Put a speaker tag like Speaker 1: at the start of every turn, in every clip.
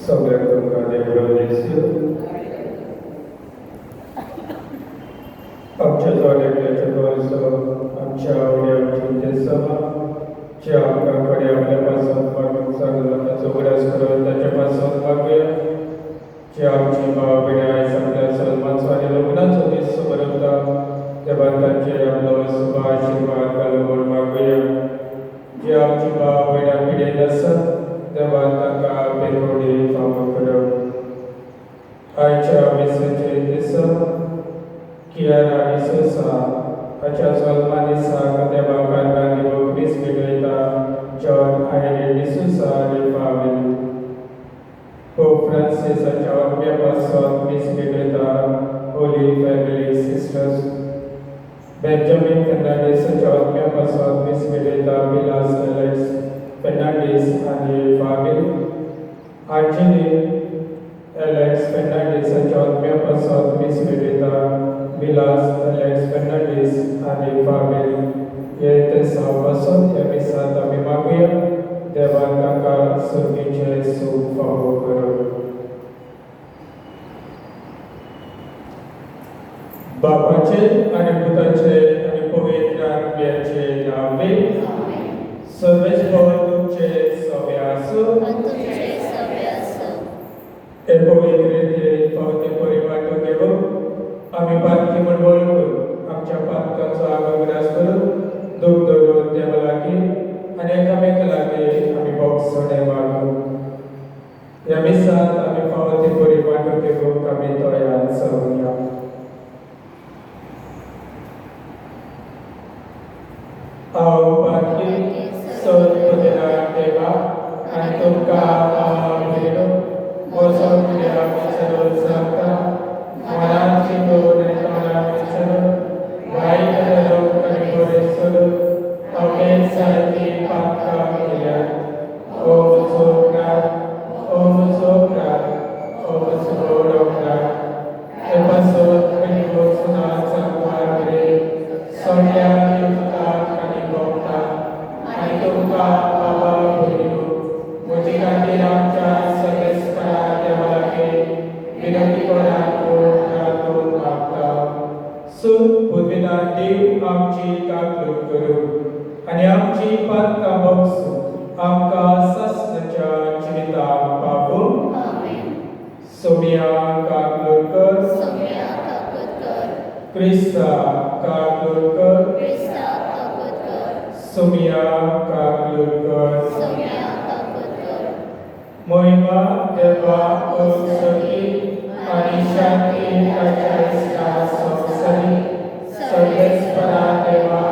Speaker 1: सगळ्या लोकांनी बरोबर आमच्या जोड्याच्या दोन आमच्या आवडी आमची ते सभा जे आमच्याकडे आपल्यापासून मागून चांगलं त्याचा उडास करून त्याच्यापासून मागूया जे आमची भाव पिढी आहे सगळ्या सन्मानचं आणि लग्नाचं दिस बरोबर तेव्हा त्यांचे आपलं शुभ आशीर्वाद घालून मागूया जे आमची भाव पिढ्या पिढी नसत तेव्हा ताका बेरोडी फावो करप आयच्या विसचे दिस कियारा विससा अच्छा सलमान इसा देवा कारगानी बोक्रिस बिगैता जॉन आयरे डिसुसा रिफाविल पोप फ्रांसिस अच्छा ऑर्बियापासून मिस बिगैता Holy Family Sisters Benjamin Fernandes अच्छा ऑर्बियापासून मिस बिगैता विलास एलेक्स फर्नांडिस आणि फाबिल आर्जिनी एलेक्स फर्नांडिस अच्छा ऑर्बियापासून मिस बिगैता विलास एलेक्स फर्नांडिस आणि फाबिल ये सहापासून त्या मिसात आम्ही मागूया देवा ताका सुखीचे सुख फावो करो बापाचे आणि पुताचे आणि पवित्र आत्म्याचे नावे सर्वेश्वर तुमचे सवे आसो हे पवित्र रीतीने पावते परिवार घेऊ आम्ही पालखी मंडळ करू आमच्या पालकांचा आगमनास करू दुःख दडून देवा लागे आणि एकामेका लागे आम्ही बॉक्स सोडे मागू या मिसात आम्ही पावते परिवार घेऊ आम्ही तयार सरूया आओ पालखी सर्वपदेला देवा आणि तुमका आभार वसंतया विसरून सांगता मनाची दोन तोंडा विसरून वाईट लोकांनी बोलेसरून अवघे सारखी पाका केल्या ओम सोकरा ओम सोकरा ओम सोडोकरा एपासून कधी बोसुना चांगवारे सोन्या युक्ता आणि गोपता आणि तुमका आभार भरियो मुझी खातीर आमच्या सदस्यरा देवालागे विनंती करातून मागता सुख बुद्धिना देव आमची काकलूक करू आणि आमची पातका बक्षू आमका सस्नाच्या जिविताक पावून सोमिया काकलूक कर क्रिस्ता काकलूक कर सोमिया काकलूक कर महिमा देवा सती आणि शांती त्याच्या संसारी सर्वेश्वरा देवा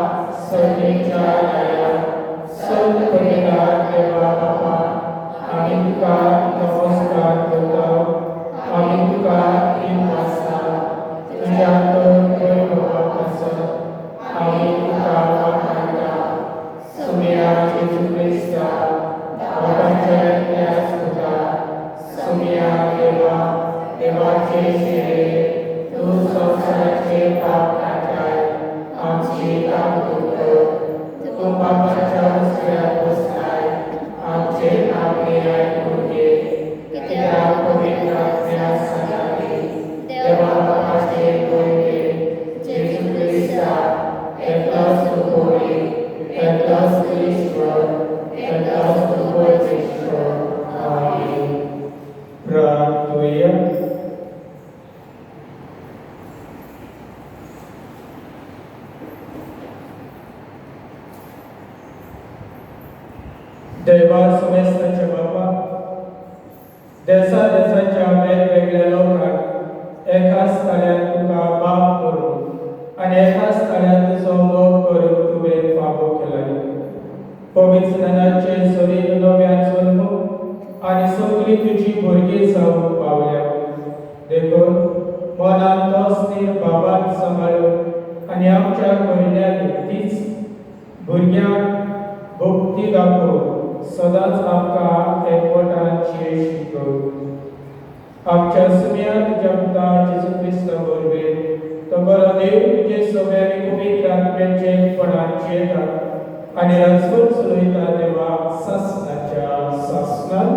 Speaker 1: सर्वेच्या दया सर्वपदेला देवा बापा आम्ही तुका नमस्कार करतो आम्ही तुका दिन वाजता तुझ्या वैभवापासून आम्ही तुका वाखाणता सुमिया येशू ख्रिस्ता बाबाच्या त्यास तुका सुमिया देवा देवाचे शिरे तू संसाराचे पाप काढताय आमची काकूक तू पापाच्या उचल्यात बसलाय आमचे नावे ऐकून घे त्या पवित्र आत्म्या सांगावे देवा बापाचे गोडे येशू ख्रिस्ता एकटाच तू होय एकटाच तू ईश्वर एकटाच तू परमेश्वर आमेन प्रार्थूया देवा समस्ताच्या बापा देशाच्या वेगवेगळ्या लोकांक एकाच स्थळात तुका बाप करून आणि एकाच स्थळात तुजो मोग करून तुवें फावो केलाय पवित्रनाचे शरीर नव्यान जल्म आणि सगळी तुझी भुरगीं जावंक पावल्या देखून मनात तो स्थिर बाबाक सांबाळून आणि आमच्या कळण्याक तीच भुरग्यांक भक्ती दाखोवन सदांच आमकां एकवटांची शिकव आमच्या सुम्यान जगता जेजू ख्रिस्ता वरवीं तो बरो देव तुजे सगळ्यांनी पवित्र आत्म्याचे फळांचे येतात आणि राजवट चलयता देवा सासनाच्या सासनान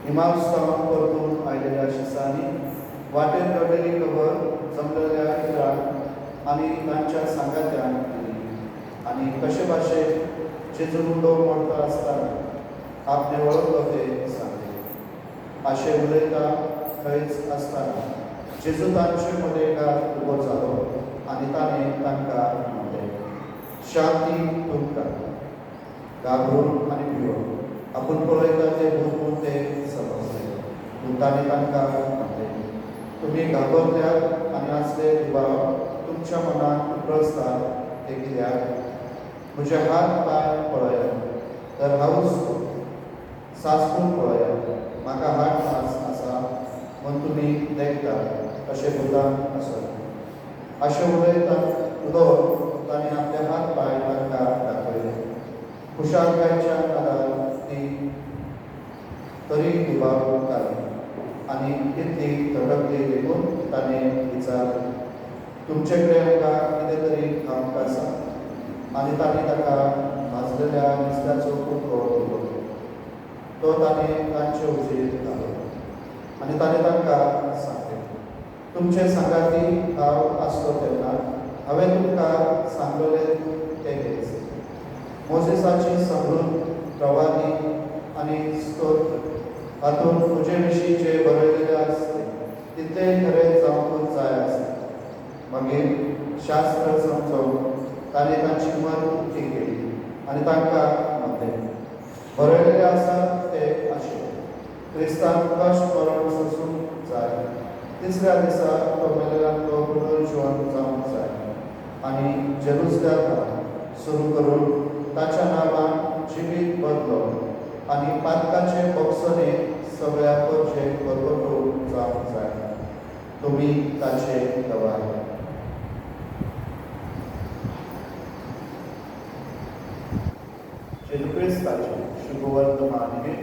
Speaker 2: इमामस्थान परतून आयलेल्या शिसांनी वाटेर घडलेली खबर जमलेल्या इतरांक आनी तांच्या सांगात्यांक दिली आनी कशे भाशेन जेजू उडो मोडटा आसतना आपणे वळखलो ते सांगले. अशें उलयता थंयच आसतना जेजू तांचे मदेंकार उबो जालो आनी ताणें तांकां म्हणलें, शांती तुमकां. घाबरून आनी भिवून आपूण पळयता ते भुरपूर ते समजले. पूण ताणें तांकां म्हणलें, तुमी घाबरल्यात आनी आसले दुबाव तुमच्या मनांत उप्रसतात ते कित्याक? म्हजे हात पांय पळयात तर हांवूच सांसपून पळयात. म्हाका हात मास आसा म्हूण तुमी देखतात अशें भुतान आसत. अशें उलयता उलोवन ताणें आपले हात पांय तांकां दाखयले. कुशालकायेच्या नादार ती तरी दुबाव घाली आनी इतली धडकली देखून ताणें विचारलें, तुमचे कडेन म्हाका कितें तरी खावंक आसा? आनी ताणें ताका भाजलेल्या नुस्त्याचो कुडको दिलो. तो ताणें तांचे उजेर घालो आनी ताणें तांकां सांगलें, तुमचे सांगाती हांव आसलो तेन्ना हांवें तुमकां सांगलेलें तें घेयच. मोसेसाची समृद्ध प्रवादी आनी स्तोत्र हातूंत तुजे विशीं जें बरयलेलें आसलें तितलें खरें जावंकूच जाय आसलें. मागीर शास्त्र समजोवन ताणें तांची मन उक्ती केली आनी तांकां म्हणलें, बरयलेलें आसा तें अशें, क्रिस्तान कश्ट करून सोंसूंक जाय, तिसऱ्या दिसा तो मेलेल्यांतलो पुनर्जीवन जावंक जाय आनी जेरुसलेमांत सुरू करून ताच्या नांवान जिवीत बदलो आनी पातकाचे बक्षणे सगळ्या परजेक परगटूंक जावंक जाय. तुमी ताचे गवाय. जेजू क्रिस्ताचे शुभवर्तमान हे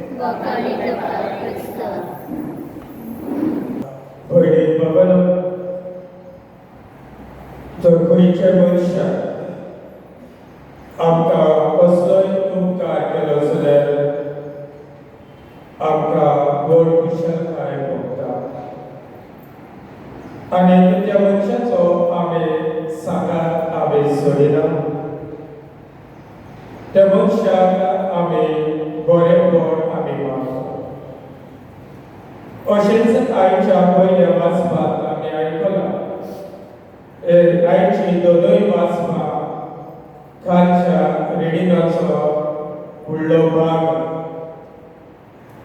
Speaker 1: भयणी बाबानो, जर खंयच्या मनशाक आमकां कसलोय उपकार केलो जाल्यार आमकां व्हड कुशलकाय भोगता आनी त्या मनशाचो आमी सांगात आमी सोडिना. त्या मनशाक आमी बरेपण आमी मागता. अशेंच आयच्या पयल्या वाचपांत आमी आयकलां. आयची दोनूय वाचपां खालच्या रिडिंगाचो फुडलो भाग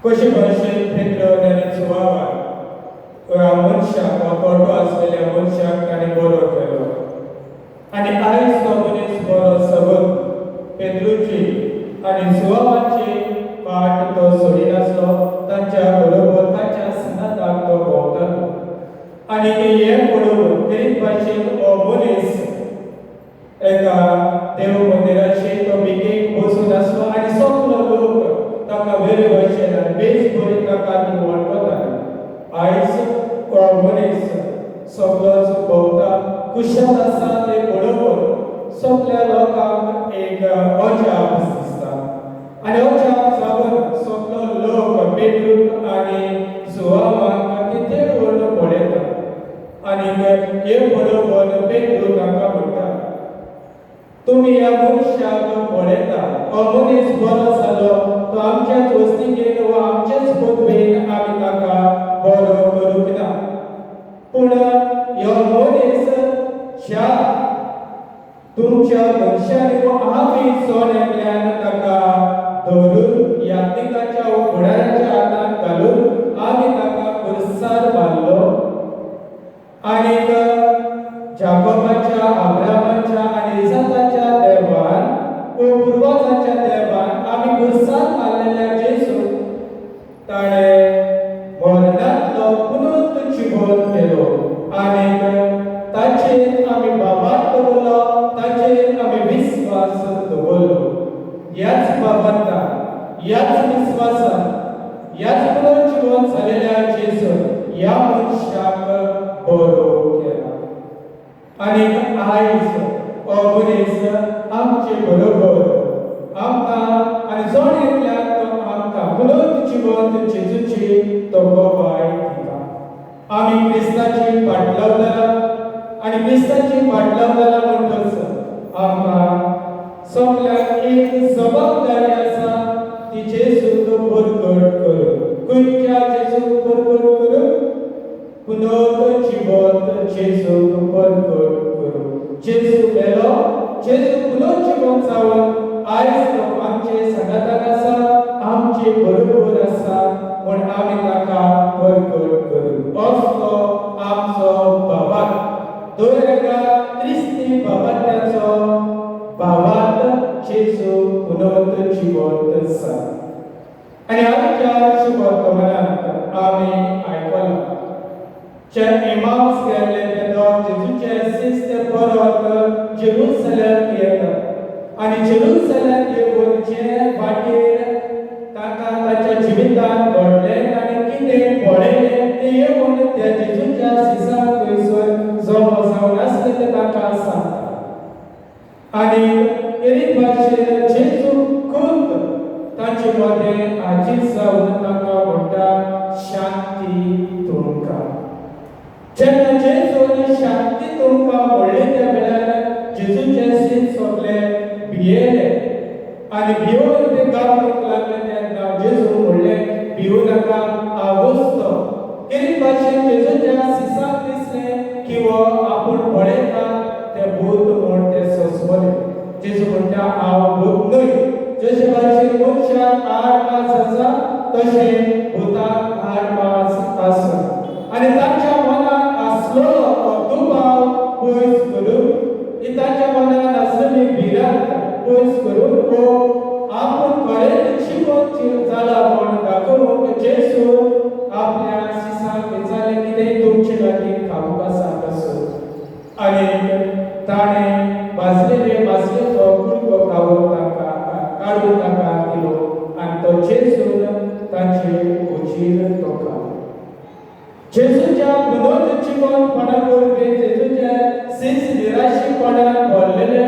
Speaker 1: कशे भाशेन पेद्रो आनी जुवावान ह्या मनशाक खोटो आसलेल्या मनशाक ताणें बरो केलो आनी आयज तो मनीस बरो सबक पेद्रूची आनी जुवावाची पाट तो सोडिनासलो. तांच्या बरोबर तांच्या संगाताक तो भोंवतालो आनी हें पळोवन तेच भाशेन हो मनीस एका देव मंदिराचेर तो बेगीन बसून आसलो आनी सगलो लोक ताका बरे भाशेन बेस बरी ताका वळखताले. आयज हो मनीस सगलोच भोंवता कुशल आसा ते पळोवन सगल्या लोकांक एक अजाप दिसता आनी अजाप जावन सगलो लोक पेद्रूक आनी जुवावाक कितें व्हरून पळयता आनी हें पळोवन पेद्रू तांकां म्हणटा, तुमी ह्या मनशाक पळयता, हो मनीस बरो जालो, तो आमच्याच वस्तीकेन वा आमच्याच पदवेन आमी ताका बरो करूंक ना. पूण ह्यो मनीस ज्या तुमच्या मनशांनी वा आमी सोन्यातल्यान ताका धरून यात्रिकाच्या फुडाऱ्याच्या हातांत घालून आमी ताका खुर्सार बांदलो आनीक जाकोबाच्या, अब्रामाच्या आनी इसाकाच्या देवान पुर्वजांच्या देवान आमी खुर्सार बांदलेल्या जेजू ताणें मरणांतलो पुनूत जिवंत केलो आनीक ताचेर आमी बाबात दवरलो, ताचेर आमी विस्वास दवरलो. ह्याच बाबांतान, ह्याच विस्वासान, ह्याच पुनर्जीवन जालेल्या जेजून ह्या मनशाक बरो केला आनी आयज हो मनीस आमचे बरोबर आमकां आनी जोड येतल्यान तो आमकां पुनूत जिवंत जेजूची तो गोबाय दिता आमी क्रिस्ताची फाटलावताना आनी क्रिस्ताची फाटलावताना म्हणटस आमकां सगळ्यांक एक जबाबदारी आसा ती जेजूक परगट करून खंयच्या जेजूक परगट करून पुनोत जिवंत जेजूक परगट करून जेजू मेलो जेजू पुनोत जिवंत जावन आयज तो आमचे सांगाताक आसा आमचे बरोबर आसा म्हण आमी ताका परगट करू असलो आमचो भावार्थ दर एका क्रिस्ती भावार्थ्याचो भावार्थ जेजू पुनोत जिवंत आसा आनी आमच्या शुभ वर्तमानांत आमी आयकलां जे इमाम्स गेल्ले तेन्ना जेजूचे शिश्य परत जेरुसलेम येतात आनी जेरुसलेम येवन जे वाटेर ताका ताच्या जिवितांत घडलें आनी कितें पळयलें तें येवन त्या जेजूच्या शिश्यांक थंयसर जमा जावन आसले ते ताका सांगता आनी एके भाशेन जेजू खूब तांचे मदें आजीज जावन ताका म्हणटा शांती तुमकां जेन्ना जेजून शांती तुमकां म्हणली त्या वेळार जेजूचे शिश्य सगळे भियेले आनी भिवून ते गांवूंक लागले तेन्ना जेजू म्हणलें भिवू नाका हांव वचतो एके भाशेन जेजूच्या शिश्यांक दिसलें की हो आपूण पळयता ते भूत म्हूण ते सोंसवले जेजू म्हणटा हांव भूत न्हय जशे भाशेन मनशाक 8 मास आसा तशे भुताक 8 मास आसा आनी तांच्या मनात आसलो दुबाव पयस करून तांच्या मनात आसलेली भिरांत पयस करून तो आपूण खरेंच जिवंत जाला म्हूण दाखोवंक जेजू आपल्या शिश्यांक विचारलें कितें तुमचे लागीं खावूंक आसा कसो आनी ताणें भाजलेचो कुडको खावून ताका काडून ताका दिलो आनी तो जेजून तांचे उजीर तोखलो जेजूच्या पुनोत जिवंतपणाक वरवीं जेजूचे शिश्य निराशीपणान भरलेले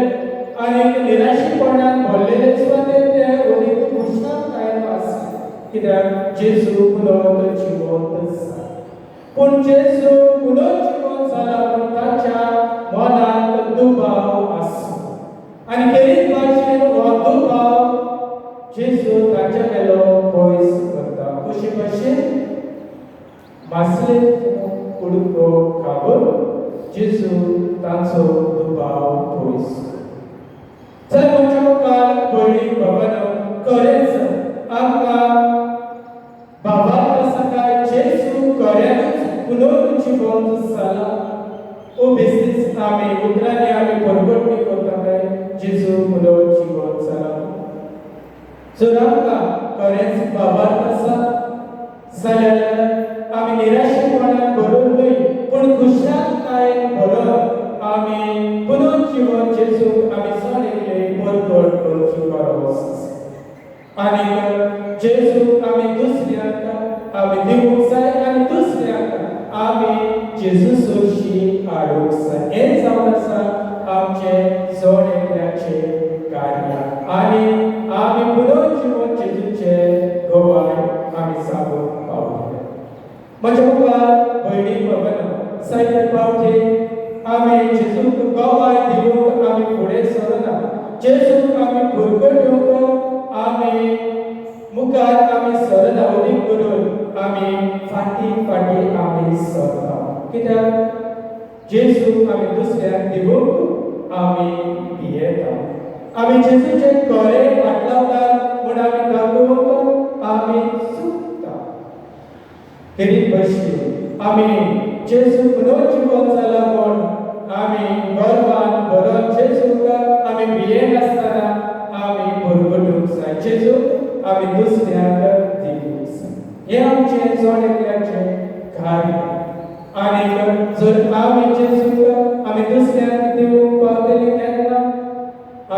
Speaker 1: आनी निराशीपणान भरलेले सुद्दां ते अदीक खुशालकायेन आसले कित्याक जेजू पुनोत जिवंत आसा पूण जेजू पुनोत जिवंत जाला पूण ताच्या मनांत दुबाव आसा आनी खेरीत भाशेन हो दुबाव जेजू ताचे वेलो पयस करता कशे भाशेन मासले कुडको खावन जेजू तांचो दुबाव पयस जर म्हणजे मुखार भयणी भावांनो खरेंच आमकां भावार्थ आसा काय जेजू खऱ्यांनीच पुनोत जिवंत जाला ओ बेसीस आमी उतरांनी आमी परगटणी करता काय जेजू पुनोत जिवंत जाला जर आमकां खरेंच भावार्थ आसा जाल्यार आमी निराशेपणान भरून न्हय पूण खुशालकायेन भरून आमी पुनोत जिवंत जेजूक आमी सगळे परगट करची गरज आसा आनी जेजूक आमी दुसऱ्यांक आमी दिवूंक जाय आनी दुसऱ्यांक आमी जेजू सोशी हाडूंक जाय हें जावन आसा आमचे जण एकल्याचे कार्य आनी आमी पुनोत जिवंत जेजूचे गोवाय आमी सांगूंक पावले म्हज्या मुखार भयणी भावांनो सायत पावटी आमी जेजूक गोवाय दिवूंक आमी फुडें सरना जेजूक आमी परगट दिवंक आमी मुखार आमी सरना अदीक करून आमी फाटी आमी सरता कित्याक जेजूक आमी दुसऱ्यांक दिवूंक आमी भियेता आमी जेजूचे खरें फाटलावतात म्हूण आमी दाखोवंक आमी चुकता खेरीत भाशेन आमी जेजू पुनोत जिवंत जाला म्हूण आमी गर्वान भरून जेजूक आमी भियेनासतना आमी परगटूंक जाय जेजूक आमी दुसऱ्यांक दिवूंक जाय हें आमचें जण एकल्याचें कार्य आनी जर आमी जेजूक आमी दुसऱ्यांक दिवूंक पावतलीं केन्ना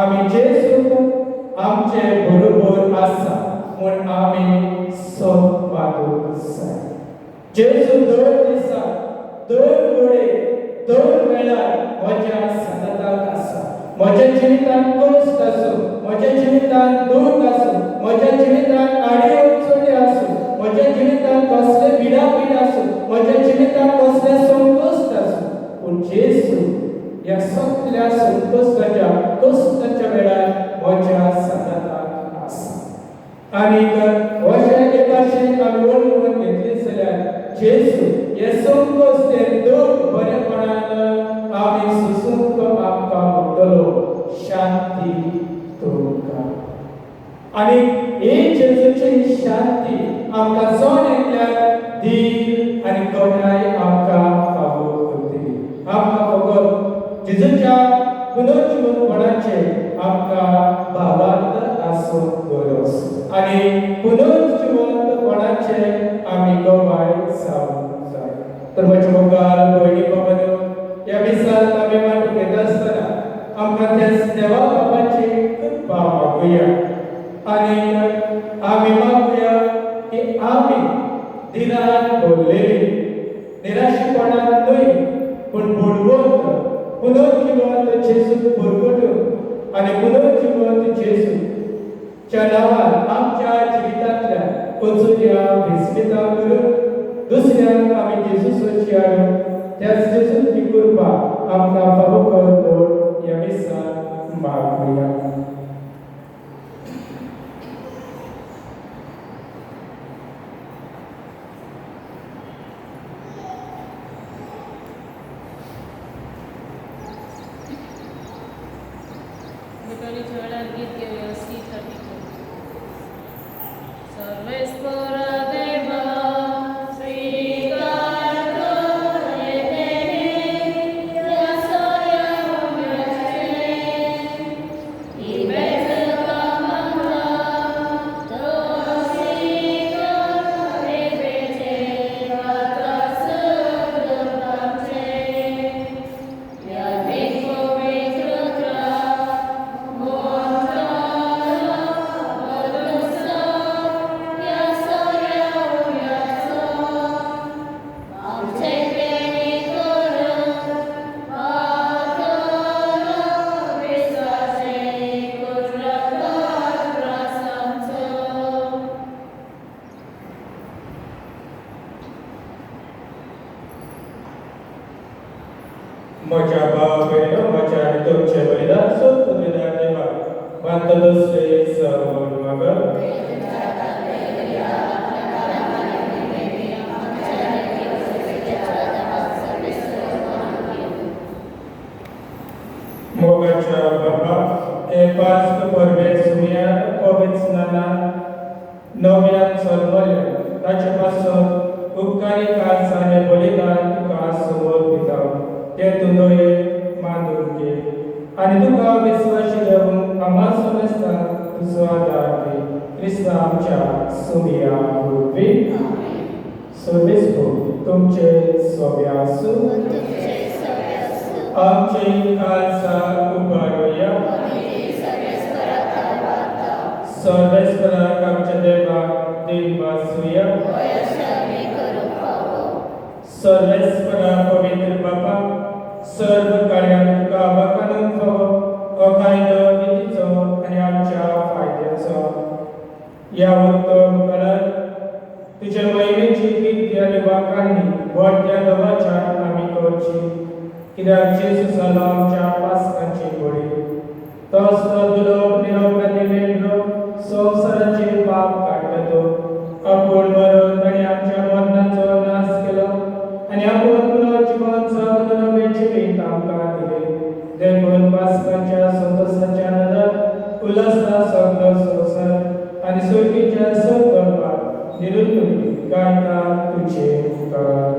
Speaker 1: आमी जेजूक आमचे बरोबर आसा म्हूण आमी सोद मागूंक जाय जेजू दर दिसा दर वेळेर दर वेळार म्हज्या सतताक आसा म्हज्या जिवितांत कश्ट आसूं म्हज्या जिवितांत दूख आसूं म्हज्या जिवितांत आडी अडचणी आसूं म्हज्या जिवितांत शांती तुमकां. आनी ही जेजूची शांती आमकां सोन एकल्यार धीर आनी खोटाय आमकां फावो करतली. आमकां फकत जेजूच्या पुनर्जीवनपणाचे आमकां भावार्थ आसूंक गरज आनी पुनर्जीवनपणाचे आमी गवाय जावंक जाय. तर म्हजे मोगाल भयणी बाबांनो, ह्या दिसांत आमी वांटो घेता आसतना आमकां त्या देवा बाबाची कृपा मागुया आनी आमी मागुया की आमी दिनान भरलेली निराशेपणान न्हय पूण बुडवंत पुनर्जीवंत जेजू भरगटून आनी पुनर्जीवंत जेजूच्या नांवान आमच्या जिवितांतल्यान कोचुऱ्या विस्मितां करून दुसऱ्यांक आमी जेजूसाची हाडून त्याच जेजूची कृपा आमकां फावो कर म्हूण ह्या दिसाक मागुया. म्हज्या भाव भयणो, म्हज्या आनी तुमचे बलिदान सोद बलिदान देवा मात दुसरे सर्व मगर मोगाच्या बाबा हे पाच परवे सुमियार कोविड स्नानान नव्यान चलमले ताचे पासून उपकारी काळजाने बलिदान तुका समर्पिता. ते तुंदोये मानून घे आनी तुका विस्वाशी देऊन आम्हा समजता तुजो आदार घे. क्रिस्ता आमच्या सुमिया उरवी सर्वेस तुमचे सोब्या आसूं आमचे काळजां उबारूया. सर्वेस्पराक आमच्या देवाक दिन वाचूया. सर्वेस्परा पवित्र बाबा सर्व कार्यांक तुका आवाकानून फावो हो कायदो नितीचो आनी आमच्या फायद्याचो. ह्या उत्तम काळांत तुजे महिमेची कीर्ती आनी वाखाणणी व्हडल्या देवाच्यान आमी करची, कित्याक जेजू जालो आमच्या पासकांची बळी. तोच तो दुलोप निरोपणादी मेंढरो संवसाराचे पाप काडटा तो. आपूण मरण ताणें आमच्या मरणाचो नाश केलो आनी आपूण पुनर्जीवन जावन नवे जिवीत आमकां दिलें. देखून पासकांच्या संतोशाच्या नदर उल्हासा सगळो संवसार आनी सुर्गीच्या सगळपाक निरुत्तुनी गायता तुजे उपकार.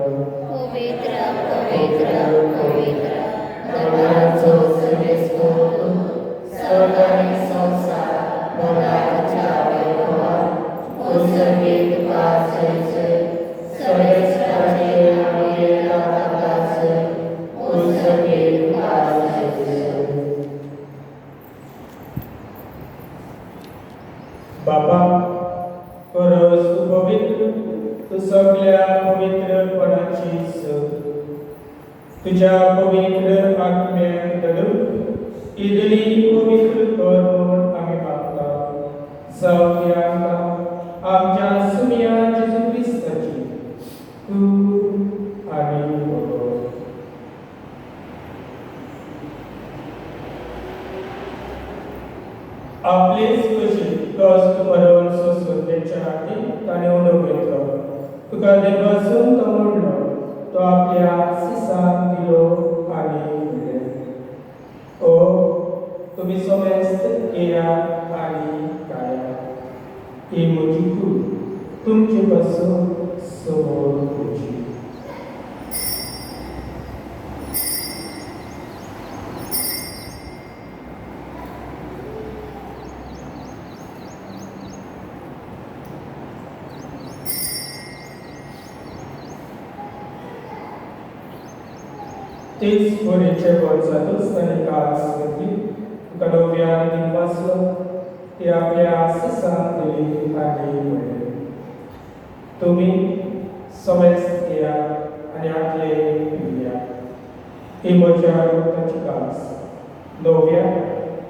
Speaker 3: पवित्र पवित्र पवित्र देवाचो सर्वेस्पो स्वर्ग आनी संवसार मोगाच्या वैभवान उत्सर्गीत तुका जय जय. सर्वेस्पराचे आमगे ताका जय. उत्सर्गीत तुका जय जय.
Speaker 1: बाबा परस पवित्र तू सगळ्या पवित्रपणाची सत. तुझ्या पवित्र आत्म्याक धडून इदली पवित्र कर म्हूण आमी मागता. जावं ती आमकां आमच्या सुमिया जेजू क्रिस्ताची तूं आनी बरोबर. आपलीच कशी कश्ट मरण सोसून तेच्या हाती ताणें उणो घेतलो. तुका देवासून तो म्हणलो, तो आपल्या सिसान दिलो आनी दिलें. ओ तूं तुम्ही समेस्त येया आणि गाया. ही म्हजी कूड तुमचे पासून समोर तुमची. तेच बरेचे वर्सातूच ताणें कास घेतली तुका नव्यान दिवपासलो ती आपल्या ससान दिली आनी म्हणलें तुमी समेस्त येया आनी आपले पिया. ही म्हज्या रगताची कास नव्या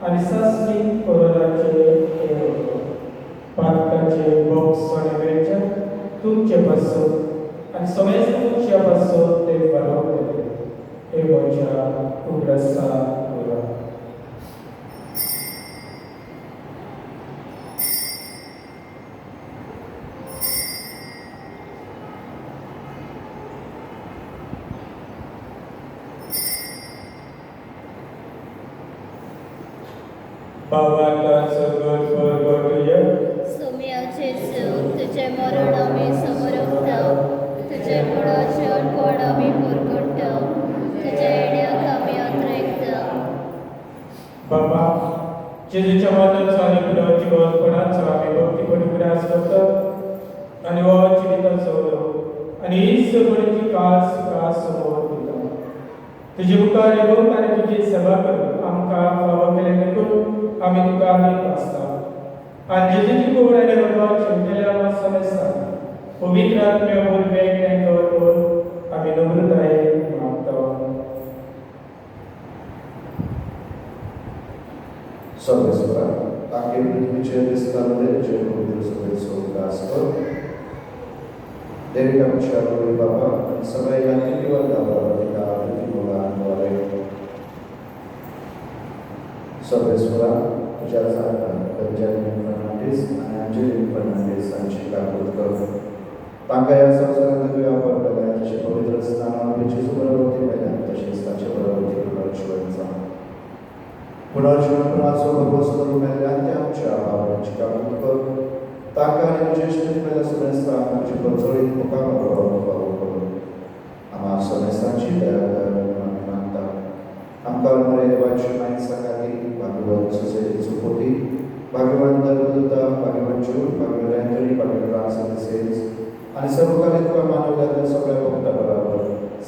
Speaker 1: आनी सासवी कोरोनाचे पातकाचे बॉक्स आनी वेळच्या तुमचे पासून आनी समेस्त तुमच्या पासून ते बरोबर हे म्हज्या उगडासा उरा. बाबाला सगळ परगटूया.
Speaker 3: सोम्याचे सूत तुझे मरण आमी समरवता, तुझे कुडाचे अणपण आमी परगटता, तुझे येड्याक आमी आत्रेकता.
Speaker 1: बाबा जेजूच्या मरणाचो आनी पुराची बळपणाचो आमी भक्तीपणी उगडास करता आनी हो जिविताचो आनी ही सगळीची कास तुका समोर दिता. तुजे मुखार येवंक आनी तुजी सेवा करूंक आमकां फावो केलें देखून आमी तुका नीट आसता. आनी जेजूची कूड आनी रगत शिंपलेल्या आमकां समेस्तान पवित्र आत्म्या वरवीं एकठांय कर म्हूण आमी नम्रतायेन मागता.
Speaker 2: सर्वेश्वरा ताके पृथ्वीचे दिसताले जे पवित्र सभेचो उदास कर. देवी आमच्या रोळी बाबा आणि सगळ्या यांत्रिकीवर दाबा तिका आदरी मुलान वरे. सर्वेश्वरा तुझ्या जाता बेंजामिन फर्नांडीस आणि अंजेलिन फर्नांडीस हांची काकूट कर. तांकां ह्या संवसारांत तुवें वापरलेल्या तशें पवित्र स्नानान जेजू बरोबर मेल्यान तशेंच ताचे बरोबर पुनर्जीवन जावं. पुनर्जीवनाचो भरवोस करून मेल्ल्यान ते आमच्या बाबांची काकूट कर. तांकां आनी तुजे इश्टीत मेल्या समेस्तांक तुजी परचळीत मुखार व्हरून फावो कर. आम्हा समेस्तांची दया कर म्हणून आमी मागता. आमकां मरे देवाची माय सांगाती भाग्यवान सोसायटीचो पोटी भाग्यवान धर्मदूता भाग्यवान जूड भाग्यवान एंथनी भाग्यवान फ्रांसिस आनी सर्वकालीन तुका मानवल्या सगळ्या भक्तां बरोबर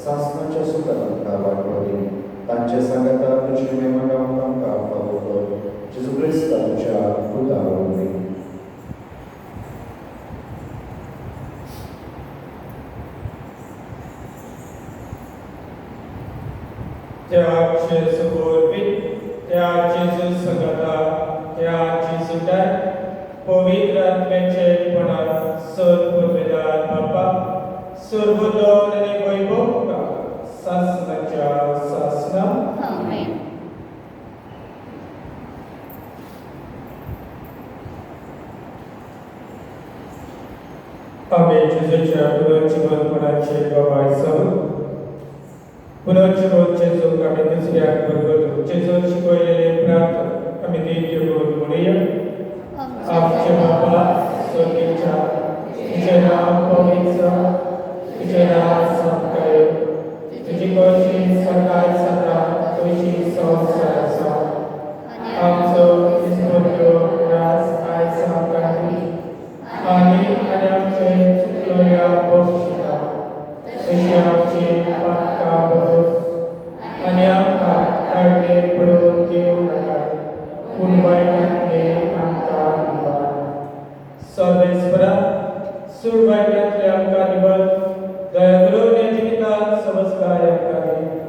Speaker 2: सासणाच्या सुखान आमकां वाटो दी. तांचे सांगाता तुजी महिमा गावून आमकां फावो कर. जेजू क्रिस्त तुज्या पुता वरवीं.
Speaker 1: त्या जेजू वरवीं त्या जेजू संगता त्या जेजूच्या पवित्र आत्म्याचे पणान सर्व वेदांत बापा सर्वोदन आनी वैभव तुका सासणाच्या सासना.
Speaker 3: आमेन.
Speaker 1: आमी जेजूच्या पुनर्जीवनपणाचे गवाय जावन पुनर्जीवन जेजूक आमी दुसऱ्याक परगटूं. जेजून शिकयलेले प्रार्थना आमी दिव्य करून म्हणुया. आमचे बाबा स्वर्गीच्या तुझे नाम पवित्र जावं, तुझे नाम सत्काय तुजी कशी सकाळ सकाळ तुझी संवसार जावं. आमचो दिसपट्टो रास आयज आमकां दी आनी आमचे चुकलोल्या बक्षिता तशी आमची पातकां बरोस आनी आमकां काडले पडून दिवं नाका पूण वायटांतले आमकां निवार. सर्वेस्परा सूड वायटांतले आमकां निवड. दया करून ह्या जिवितांत समजकाय आमकां दी.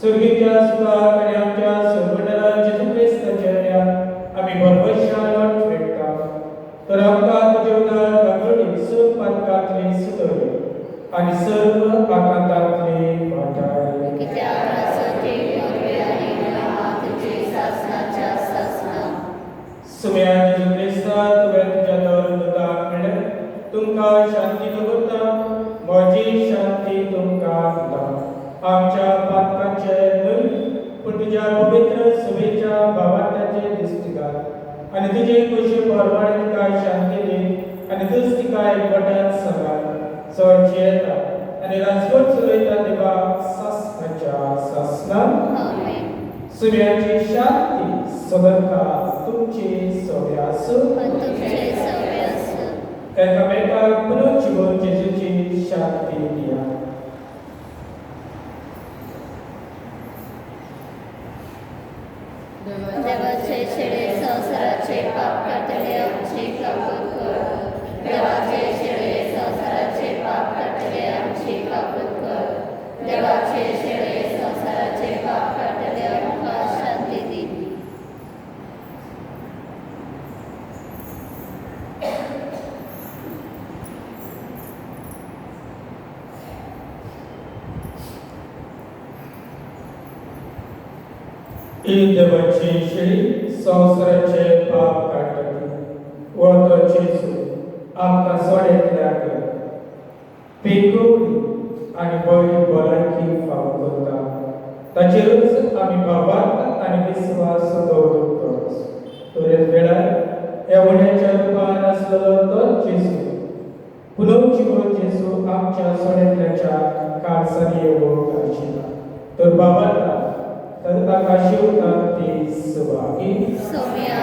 Speaker 1: सुर्गीच्या सुखाक आनी आमच्या सुरमंडळांत जेजू क्रिस्ताच्या न्यायात आमी भरवशान वाट फेडटा. तर आमकां तुजे उदार काकूळी सूख पातकांतली सुतोरी आनी सर्व आकांतांतली वाटाय.
Speaker 3: कित्याक रासाचे परवे आनी महिमा तुजी सासणाच्या सासना.
Speaker 1: सुम्या जेजू क्रिस्ता तुवें तुज्या दवरताक म्हणलें तुमकां शांती दवरता, म्हजी शांती तुमकां दिता. आमच्या पातकांचे न्हय पूण तुज्या पवित्र सभेच्या भावार्थाचे आनी तुजे कुशी परमाणे तिका शांती दी आनी तूच तिका एकवटान सांबाळ चडशी येता आनी राजकोट चलयता तिका सासणाच्या सासणान सुर्याची शांती सगळ्या तुमची सवय आसूं एकामेकाक पुनः जीवन जेजूची शांती दिया.
Speaker 3: देवाचे शेडे संसाराचे पाप कातले आमची कापूर कर. देवाचे शेडे संसाराचे पाप कातले आमची कापूर कर. देवाचे शेडे संसाराचे पाप कातले आमकां शांती दी.
Speaker 1: ही देवाची शिडी संसाराचे पाप काढटली. वळतो जेजू आमकां सोडेंतल्याक पेकोवली आनी बरी भलायकी फावो करता. ताचेरूच आमी बाबात आनी विस्वास दवरतोच. तुरेच वेळार एवढ्याच्या रुपान आसलेलो तोच जेजू पुनः जीवन जेजू आमच्या सोडेंतल्याच्या काळजांनी येवंक आशिल्ला. तर बाबांना तर ताका शिवता ती सुवागी
Speaker 3: सोम्या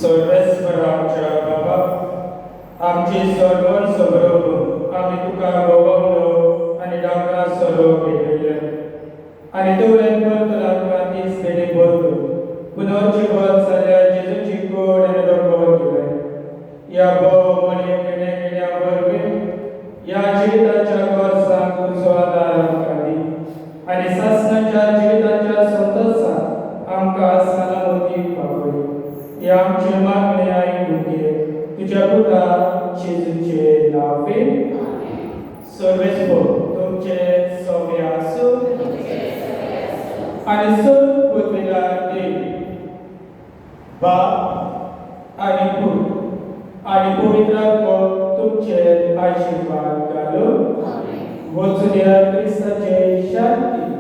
Speaker 1: सर्वेस्वराच्या बाबा आमची सर्व सगळं आम्ही तुका गवंलो आनी डांगरा सरो भेटयले आनी तुवें परतला तीस तेणी बदलू पुनः जीवन जाल्या जेजूची गोड आनी रगत दिले. या भोव मणी केण्या वरवीं या जिविताच्या वर्सांक तुजो आदार आमकां दी आनी सासणाच्या जिविताच्या संतोषांत आमकां सलामती पावय. या आमचे मागणे आयकून घे तुझ्या पुता जेजूचे नावे. सर्वेस्व तुमचे सौम्य आसूं आनी सर पुतला देव बाप आनी पूत आनी पवित्र आत्मो तुमचे आशिर्वाद घालून वचुन्या क्रिस्ताचे शांती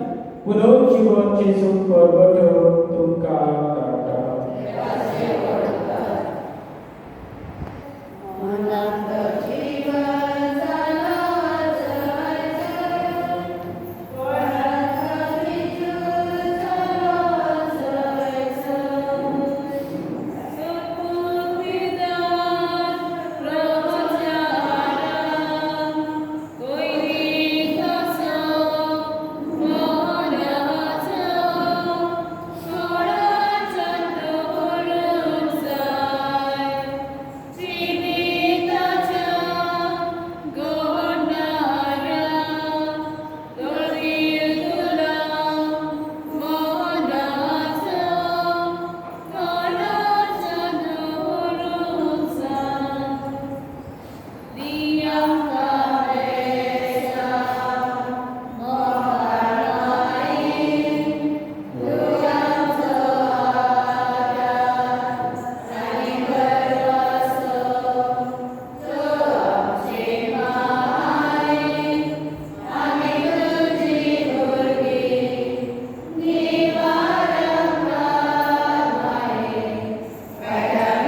Speaker 1: पुनः जीवन जेजू परगटो तुमकां